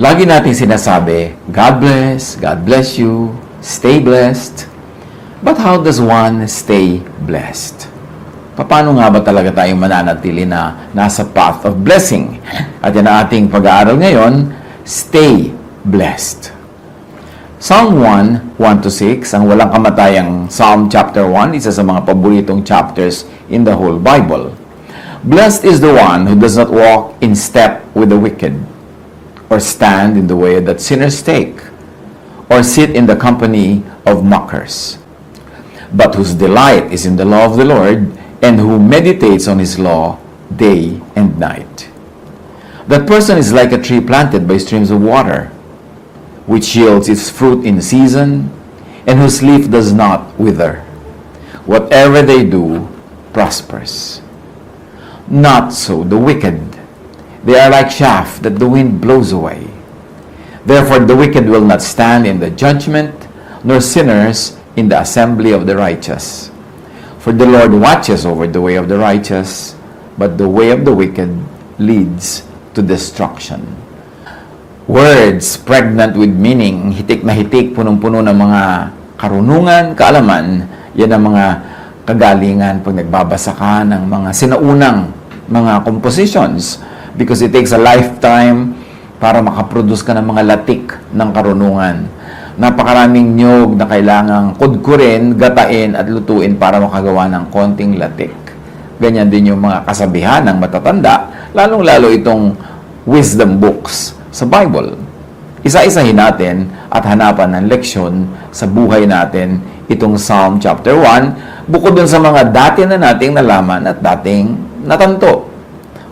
Lagi natin sinasabi, God bless you, stay blessed. But how does one stay blessed? Paano nga ba talaga tayong mananatili na nasa path of blessing? At yan ang ating pag-aaral ngayon, stay blessed. Psalm 1, 1-6, ang walang kamatayang Psalm chapter 1, isa sa mga paboritong chapters in the whole Bible. Blessed is the one who does not walk in step with the wicked, or stand in the way that sinners take, or sit in the company of mockers, but whose delight is in the law of the Lord, and who meditates on his law day and night. That person is like a tree planted by streams of water, which yields its fruit in season, and whose leaf does not wither. Whatever they do prospers. Not so the wicked. They are like chaff that the wind blows away. Therefore the wicked will not stand in the judgment, nor sinners in the assembly of the righteous. For the Lord watches over the way of the righteous, but the way of the wicked leads to destruction. Words pregnant with meaning, hitik na hitik, punong-puno ng mga karunungan, kaalaman, yan ang mga kagalingan pag nagbabasa ka ng mga sinaunang mga compositions, because it takes a lifetime para makaproduce ka ng mga latik ng karunungan. Napakaraming niyog na kailangang kudkurin, gatain at lutuin para makagawa ng konting latik. Ganyan din yung mga kasabihan ng matatanda, lalong-lalo itong wisdom books sa Bible. Isa-isahin natin at hanapan ng leksyon sa buhay natin itong Psalm chapter 1, bukod dun sa mga dati na nating nalaman at dating natanto.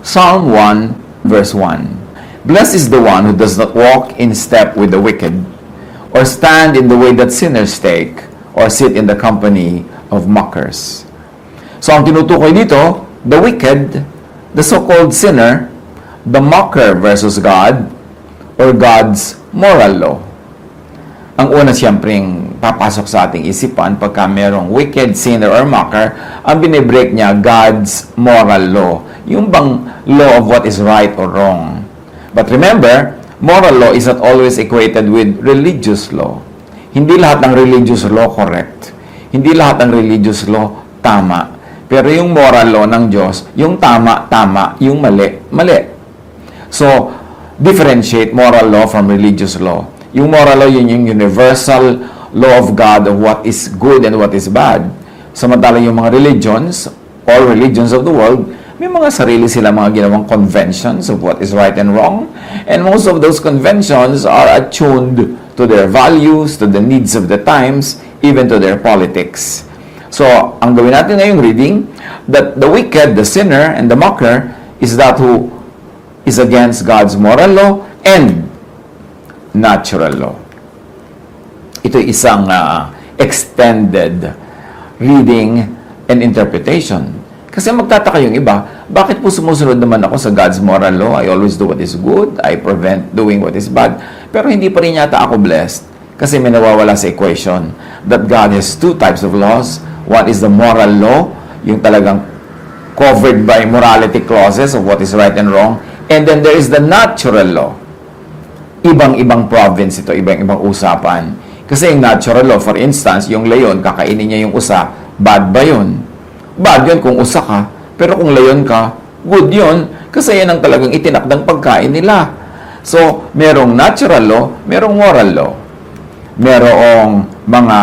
Psalm 1 verse 1. Blessed is the one who does not walk in step with the wicked, or stand in the way that sinners take, or sit in the company of mockers. So ang tinutukoy dito, the wicked, the so-called sinner, the mocker versus God, or God's moral law. Ang una siyempreng papasok sa ating isipan pagka merong wicked, sinner, or mocker, ang binibreak niya, God's moral law. Yung bang law of what is right or wrong. But remember, moral law is not always equated with religious law. Hindi lahat ng religious law correct. Hindi lahat ng religious law tama. Pero yung moral law ng Diyos, yung tama, tama. Yung mali, mali. So, differentiate moral law from religious law. Yung moral law, yun yung universal law of God of what is good and what is bad. Samantalang yung mga religions, all religions of the world, may mga sarili sila mga ginawang conventions of what is right and wrong. And most of those conventions are attuned to their values, to the needs of the times, even to their politics. So, ang gawin natin ngayong reading, that the wicked, the sinner, and the mocker is that who is against God's moral law and natural law. Ito isang extended reading and interpretation. Kasi magtataka yung iba, bakit po sumusunod naman ako sa God's moral law? I always do what is good, I prevent doing what is bad. Pero hindi pa rin yata ako blessed kasi may nawawala sa equation that God has two types of laws. One is the moral law, yung talagang covered by morality clauses of what is right and wrong. And then there is the natural law. Ibang-ibang province ito, ibang-ibang usapan. Kasi yung natural law, for instance, yung leon, kakainin niya yung usa, bad ba yun? Bad yun kung usa ka, pero kung leon ka, good yun, kasi yan ang talagang itinakdang pagkain nila. So, merong natural law, merong moral law. Merong mga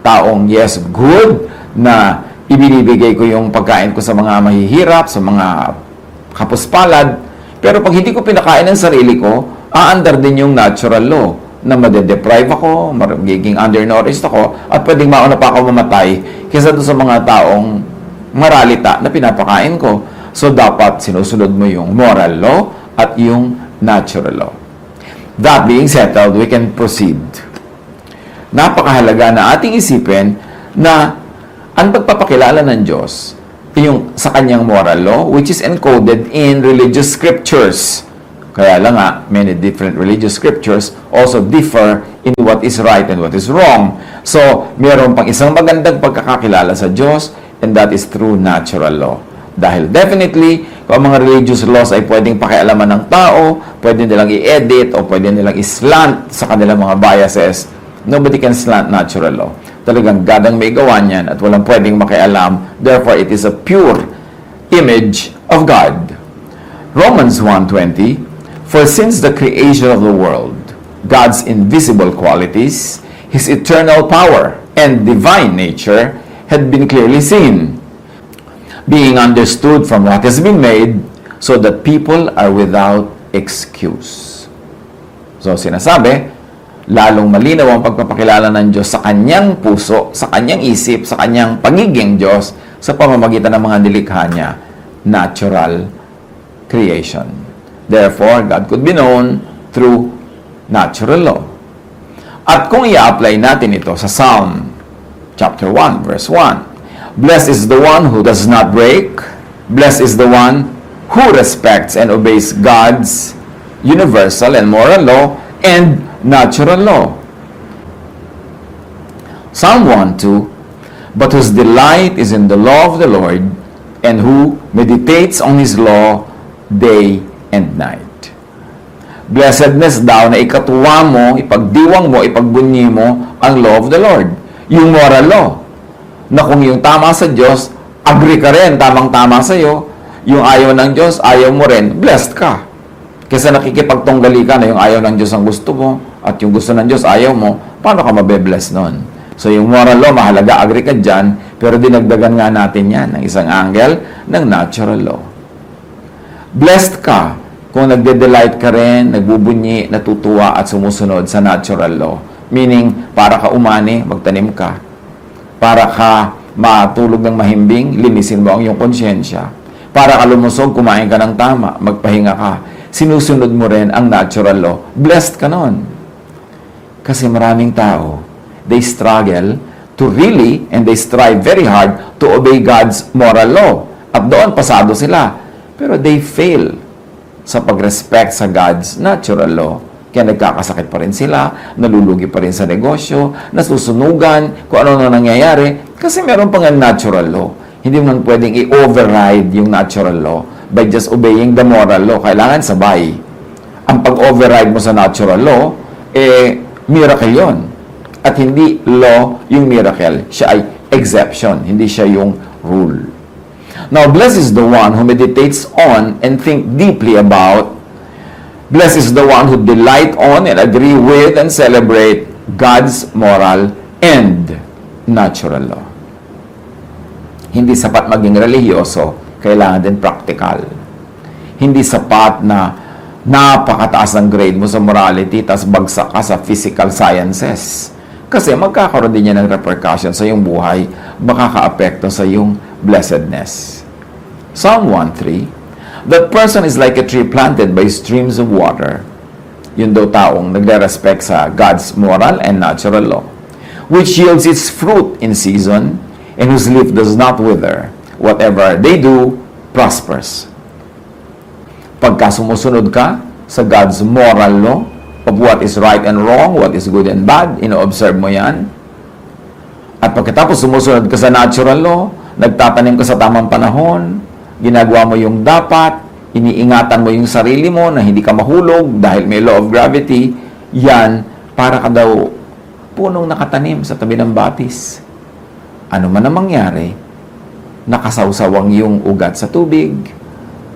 taong, yes, good, na ibinibigay ko yung pagkain ko sa mga mahihirap, sa mga kapuspalad, pero pag hindi ko pinakain ng sarili ko, aandar din yung natural law na madedeprive ako, magiging undernourished ako, at pwedeng mauna pa ako mamatay kaysa doon sa mga taong maralita na pinapakain ko. So, dapat sinusunod mo yung moral law at yung natural law. That being settled, we can proceed. Napakahalaga na ating isipin na ang pagpapakilala ng Diyos yung sa kanyang moral law, which is encoded in religious scriptures. Kaya lang nga, many different religious scriptures also differ in what is right and what is wrong. So, meron pang isang magandang pagkakakilala sa Diyos, and that is through natural law. Dahil definitely, Kung ang mga religious laws ay pwedeng pakialaman ng tao, pwede nilang i-edit o pwede nilang i-slant sa kanilang mga biases, nobody can slant natural law. Talagang God ang may gawa niyan at walang pwedeng makialam. Therefore, it is a pure image of God. Romans 1:20, for since the creation of the world, God's invisible qualities, His eternal power and divine nature had been clearly seen, being understood from what has been made, so that people are without excuse. So, sinasabi, lalong malinaw ang pagpapakilala ng Diyos sa kanyang puso, sa kanyang isip, sa kanyang pagiging Diyos, sa pamamagitan ng mga nilikha niya, natural creation. Therefore, God could be known through natural law. At kung i-apply natin ito sa Psalm chapter 1, verse 1, blessed is the one who does not break, blessed is the one who respects and obeys God's universal and moral law and natural law. Psalm 1:2, but whose delight is in the law of the Lord, and who meditates on His law day and night. Blessedness daw na ikatuwa mo, ipagdiwang mo, ipagbunyi mo ang law of the Lord. Yung moral law. Na kung yung tama sa Diyos, agree ka rin, tamang-tama sa'yo. Yung ayaw ng Diyos, ayaw mo rin, blessed ka. Kesa nakikipagtunggali ka na yung ayaw ng Diyos ang gusto mo, at yung gusto ng Diyos ayaw mo, paano ka mabe-bless nun? So yung moral law, mahalaga, agree ka dyan, pero dinagdagan nga natin yan ng isang angle ng natural law. Blessed ka kung nagde-delight ka rin, nagbubunyi, natutuwa at sumusunod sa natural law. Meaning, para ka umani, magtanim ka. Para ka matulog ng mahimbing, linisin mo ang iyong konsyensya. Para ka lumusog, kumain ka ng tama, magpahinga ka. Sinusunod mo rin ang natural law. Blessed ka nun. Kasi maraming tao, they struggle to really, and they strive very hard to obey God's moral law. At doon, pasado sila. Pero they fail sa pag-respect sa God's natural law. Kaya nagkakasakit pa rin sila, nalulugi pa rin sa negosyo, nasusunugan, kung ano na nangyayari, kasi meron pang natural law. Hindi mo pwedeng i-override yung natural law by just obeying the moral law. Kailangan sabay. Ang pag-override mo sa natural law, miracle yon. At hindi law yung miracle. Siya ay exception, hindi siya yung rule. Now, blessed is the one who meditates on and think deeply about. Blessed is the one who delight on and agree with and celebrate God's moral and natural law. Hindi sapat maging religyoso, kailangan din practical. Hindi sapat na napakataas ang grade mo sa morality, tas bagsak ka sa physical sciences. Kasi magkakaroon din yan ng repercussion sa iyong buhay, makaka-apekto sa iyong blessedness. Psalm 1:3, that person is like a tree planted by streams of water. Yun daw taong nagre-respect sa God's moral and natural law, which yields its fruit in season, and whose leaf does not wither. Whatever they do, prospers. Pagka sumusunod ka sa God's moral law of what is right and wrong, what is good and bad, ino-observe mo yan. At pagkatapos sumusunod ka sa natural law, nagtatanim ka sa tamang panahon, ginagawa mo yung dapat, iniingatan mo yung sarili mo na hindi ka mahulog dahil may law of gravity, yan, para ka daw punong nakatanim sa tabi ng batis. Ano man ang mangyari, nakasawsawang yung ugat sa tubig,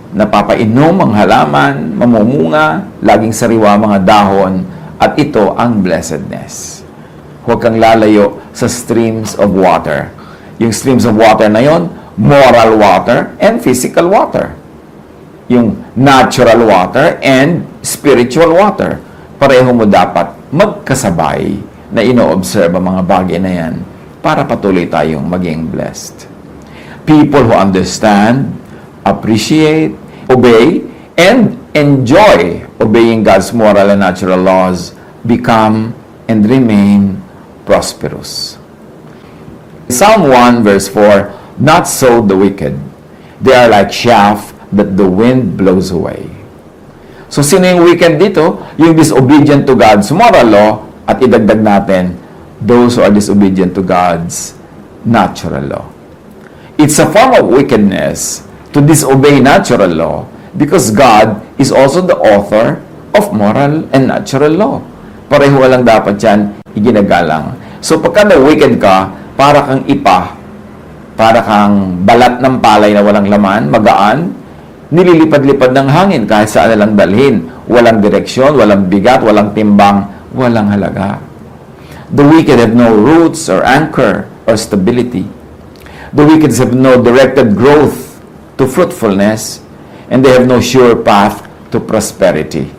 napapainom ang halaman, mamumunga, laging sariwa mga dahon, at ito ang blessedness. Huwag kang lalayo sa streams of water. Yung streams of water na yon, moral water and physical water. Yung natural water and spiritual water. Pareho mo dapat magkasabay na ino-observe ang mga bagay na yan para patuloy tayong maging blessed. People who understand, appreciate, obey, and enjoy obeying God's moral and natural laws become and remain prosperous. Psalm 1 verse 4, not so the wicked. They are like chaff that the wind blows away. So, sino yung wicked dito? Yung disobedient to God's moral law, at idagdag natin, those who are disobedient to God's natural law. It's a form of wickedness to disobey natural law because God is also the author of moral and natural law. Pareho lang dapat yan iginagalang. So pagka na-wicked ka, para kang ipa, para kang balat ng palay na walang laman, magaan, nililipad-lipad ng hangin kahit saan na lang dalhin. Walang direksyon, walang bigat, walang timbang, walang halaga. The wicked have no roots or anchor or stability. The wicked have no directed growth to fruitfulness, and they have no sure path to prosperity.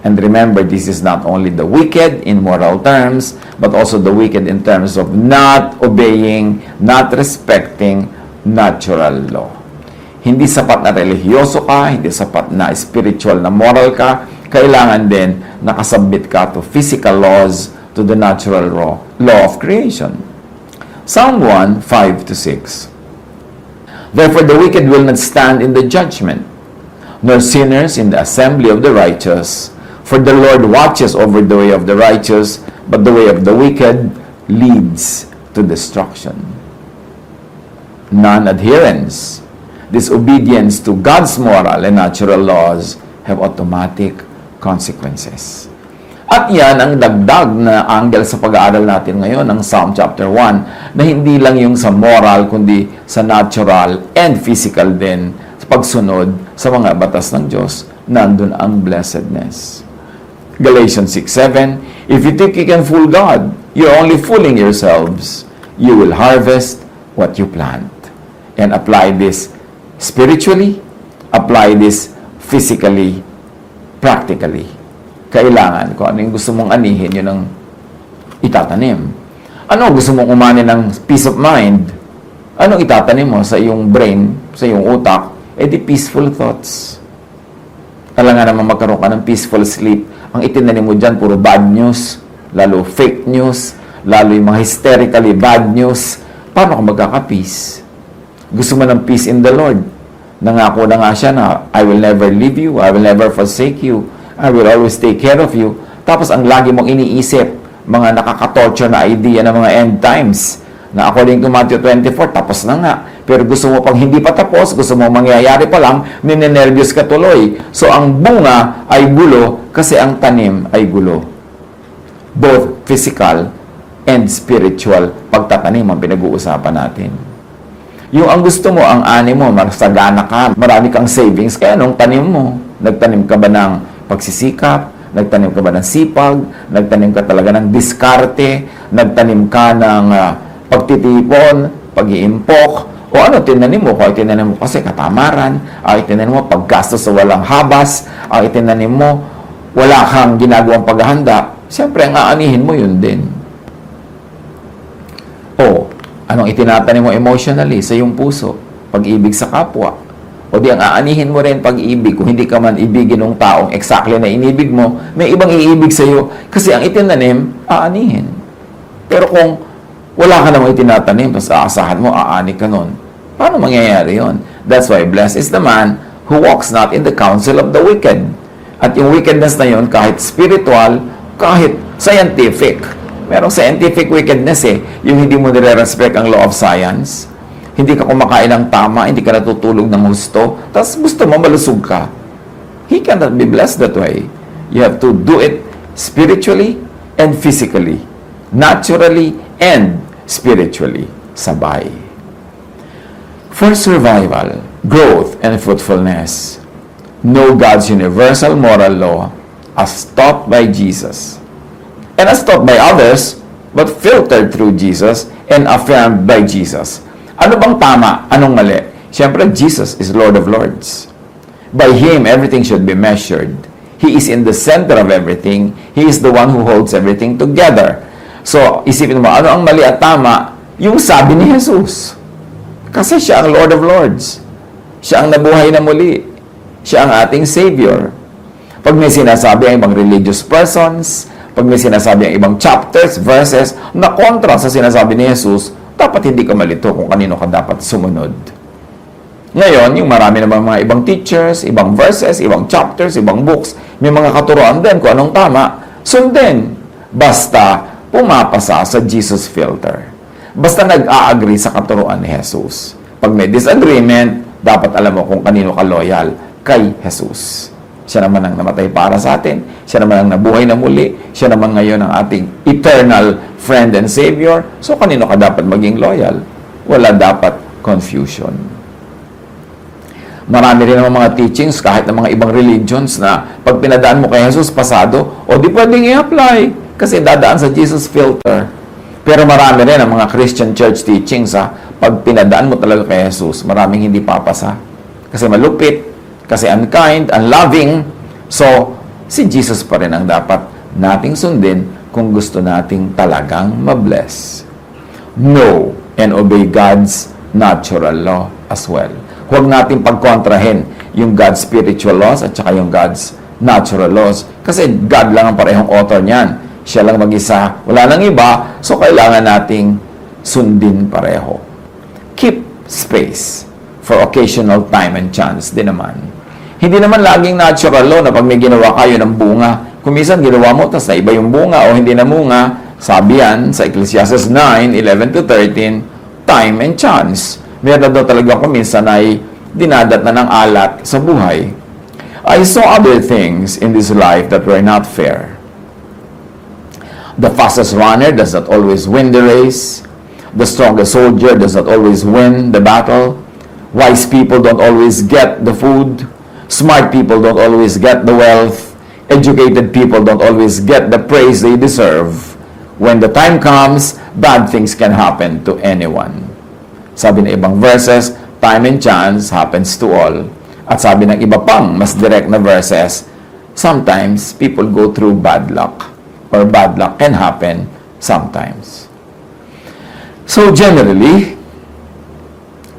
And remember, this is not only the wicked in moral terms, but also the wicked in terms of not obeying, not respecting natural law. Hindi sapat na religyoso ka, hindi sapat na spiritual na moral ka, kailangan din nakasubmit ka to physical laws, to the natural law of creation. Psalm 1, 5-6. Therefore the wicked will not stand in the judgment, nor sinners in the assembly of the righteous. For the Lord watches over the way of the righteous, but the way of the wicked leads to destruction. Non-adherence, disobedience to God's moral and natural laws have automatic consequences. At yan ang dagdag na angle sa pag-aaral natin ngayon ng Psalm chapter 1, na hindi lang yung sa moral, kundi sa natural and physical din, sa pagsunod sa mga batas ng Diyos, nandun ang blessedness. Galatians 6:7, if you think you can fool God, you're only fooling yourselves. You will harvest what you plant. And apply this spiritually, apply this physically, practically. Kailangan, kung ano yung gusto mong anihin, yun ang itatanim. Ano gusto mong umani ng peace of mind? Anong itatanim mo sa iyong brain, sa iyong utak? Eh di peaceful thoughts. Kailangan naman magkaroon ka ng peaceful sleep. Ang itinanim mo dyan, puro bad news, lalo fake news, lalo yung mga hysterically bad news. Paano ka magkaka-peace? Gusto mo ng peace in the Lord. Nangako na nga siya na, I will never leave you, I will never forsake you, I will always take care of you. Tapos ang lagi mong iniisip, mga nakaka-torture na idea ng mga end times, na according to Matthew 24, tapos na nga. Pero gusto mo pang hindi pa tapos, gusto mo mangyayari pa lang, ninenervyos ka tuloy. So ang bunga ay gulo kasi ang tanim ay gulo. Both physical and spiritual pagtatanim ang pinag-uusapan natin. Yung ang gusto mo, ang ani mo, masagana ka, marami kang savings, kaya nung tanim mo, nagtanim ka ba ng pagsisikap, nagtanim ka ba ng sipag, nagtanim ka talaga ng diskarte, nagtanim ka ng pagtitipon, pag-iimpok, o ano tinanim mo? Kung itinanim mo kasi katamaran, itinanim mo paggastos sa walang habas, itinanim mo wala kang ginagawang paghahanda, siyempre ang aanihin mo yun din. O, anong itinatanim mo emotionally sa iyong puso? Pag-ibig sa kapwa. O di ang aanihin mo rin pag-ibig. Kung hindi ka man ibigin ng taong exactly na inibig mo, may ibang iibig sa iyo kasi ang itinanim, aanihin. Pero kung wala ka namang itinatanim, tapos aasahan mo, aani ka nun, paano mangyayari yon? That's why blessed is the man who walks not in the counsel of the wicked. At yung wickedness na yon, kahit spiritual, kahit scientific, merong scientific wickedness yung hindi mo nire-respect ang law of science, hindi ka kumakain ng tama, hindi ka natutulog ng husto, tapos gusto mo malusog ka. He cannot be blessed that way. You have to do it spiritually and physically, naturally and spiritually, sabay. For survival, growth, and fruitfulness, know God's universal moral law as taught by Jesus, and as taught by others, but filtered through Jesus and affirmed by Jesus. Ano bang tama? Anong mali? Siyempre, Jesus is Lord of Lords. By Him, everything should be measured. He is in the center of everything. He is the one who holds everything together. So, isipin mo, ano ang mali at tama? Yung sabi ni Jesus. Kasi siya ang Lord of Lords. Siya ang nabuhay na muli. Siya ang ating Savior. Pag may sinasabi ang ibang religious persons, pag may sinasabi ang ibang chapters, verses, na kontra sa sinasabi ni Jesus, dapat hindi ka malito kung kanino ka dapat sumunod. Ngayon, yung marami namang mga ibang teachers, ibang verses, ibang chapters, ibang books, may mga katuroan din kung anong tama, sundin. Basta pumapasa sa Jesus filter. Basta nag-a-agree sa katuroan ni Jesus. Pag may disagreement, dapat alam mo kung kanino ka loyal. Kay Jesus. Siya naman ang namatay para sa atin. Siya naman ang nabuhay na muli. Siya naman ngayon ang ating eternal friend and Savior. So, kanino ka dapat maging loyal? Wala dapat confusion. Marami rin naman mga teachings kahit ng mga ibang religions na pag pinadaan mo kay Jesus, pasado, o di pwedeng i-apply kasi dadaan sa Jesus filter. Pero marami rin ang mga Christian church teachings pag pinadaan mo talaga kay Jesus, maraming hindi papasa. Kasi malupit, kasi unkind, unloving. So, si Jesus pa rin ang dapat nating sundin kung gusto nating talagang mabless. Know and obey God's natural law as well. Huwag natin pagkontrahin yung God's spiritual laws at saka yung God's natural laws. Kasi God lang ang parehong author niyan. Siya lang mag-isa. Wala nang iba. So, kailangan nating sundin pareho. Keep space for occasional time and chance din naman. Hindi naman laging natural law na pag may ginawa kayo ng bunga. Kung minsan ginawa mo, tapos na iba yung bunga o hindi na bunga, sabi yan sa Ecclesiastes 9:11-13, time and chance. Meron daw talaga kung minsan ay dinadat na ng alat sa buhay. I saw other things in this life that were not fair. The fastest runner does not always win the race. The strongest soldier does not always win the battle. Wise people don't always get the food. Smart people don't always get the wealth. Educated people don't always get the praise they deserve. When the time comes, bad things can happen to anyone. Sabi ng ibang verses, time and chance happens to all. At sabi ng iba pang, mas direct na verses, sometimes people go through bad luck. Or bad luck can happen sometimes. So generally,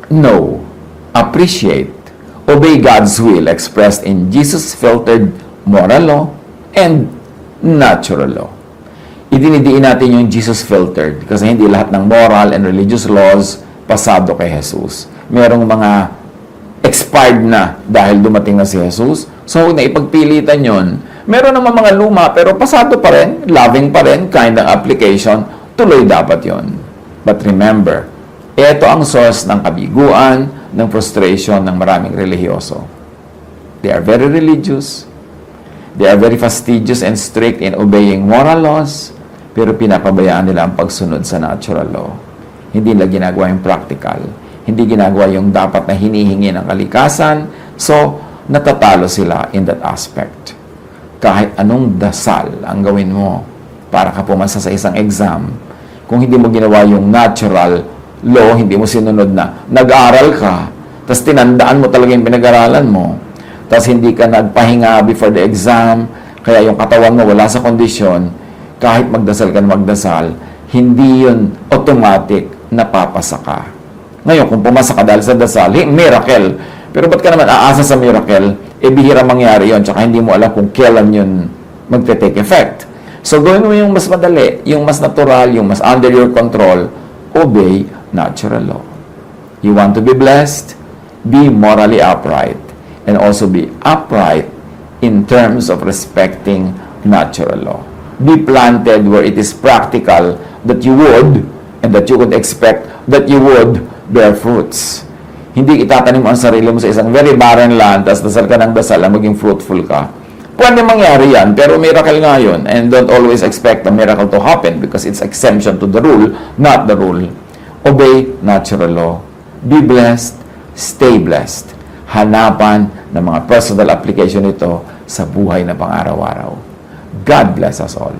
know, appreciate, obey God's will expressed in Jesus-filtered moral law and natural law. Idinidiin natin yung Jesus-filtered kasi hindi lahat ng moral and religious laws pasado kay Jesus. Merong mga expired na dahil dumating na si Jesus. So, huwag na ipagpilitan yon. Meron naman mga luma pero pasado pa rin, loving pa rin, kind ng application, tuloy dapat yon. But remember, ito ang source ng kabiguan, ng frustration ng maraming relihiyoso. They are very religious. They are very fastidious and strict in obeying moral laws, pero pinapabayaan nila ang pagsunod sa natural law. Hindi nila ginagawa yung practical. Hindi ginagawa yung dapat na hinihingi ng kalikasan. So, natatalo sila in that aspect. Kahit anong dasal ang gawin mo para ka pumasa sa isang exam, kung hindi mo ginawa yung natural law, hindi mo sinunod na nag-aral ka, tapos tinandaan mo talaga yung pinag-aralan mo, tapos hindi ka nagpahinga before the exam, kaya yung katawan mo wala sa kondisyon, kahit magdasal ka magdasal, hindi yun automatic na papasa ka. Ngayon, kung pumasa ka dahil sa dasal, miracle. Pero ba't ka naman aasa sa miracle? Bihira mangyari yon, tsaka hindi mo alam kung kailan yun magte-take effect. So, gawin mo yung mas madali, yung mas natural, yung mas under your control, obey natural law. You want to be blessed? Be morally upright. And also be upright in terms of respecting natural law. Be planted where it is practical that you would, and that you would expect that you would bear fruits. Hindi itatanim mo ang sarili mo sa isang very barren land, tapos dasal ka ng dasal, maging fruitful ka. Pwede mangyari yan, pero miracle nga yun. And don't always expect a miracle to happen because it's exemption to the rule, not the rule. Obey natural law. Be blessed. Stay blessed. Hanapan ng mga personal application nito sa buhay na pang-araw-araw. God bless us all.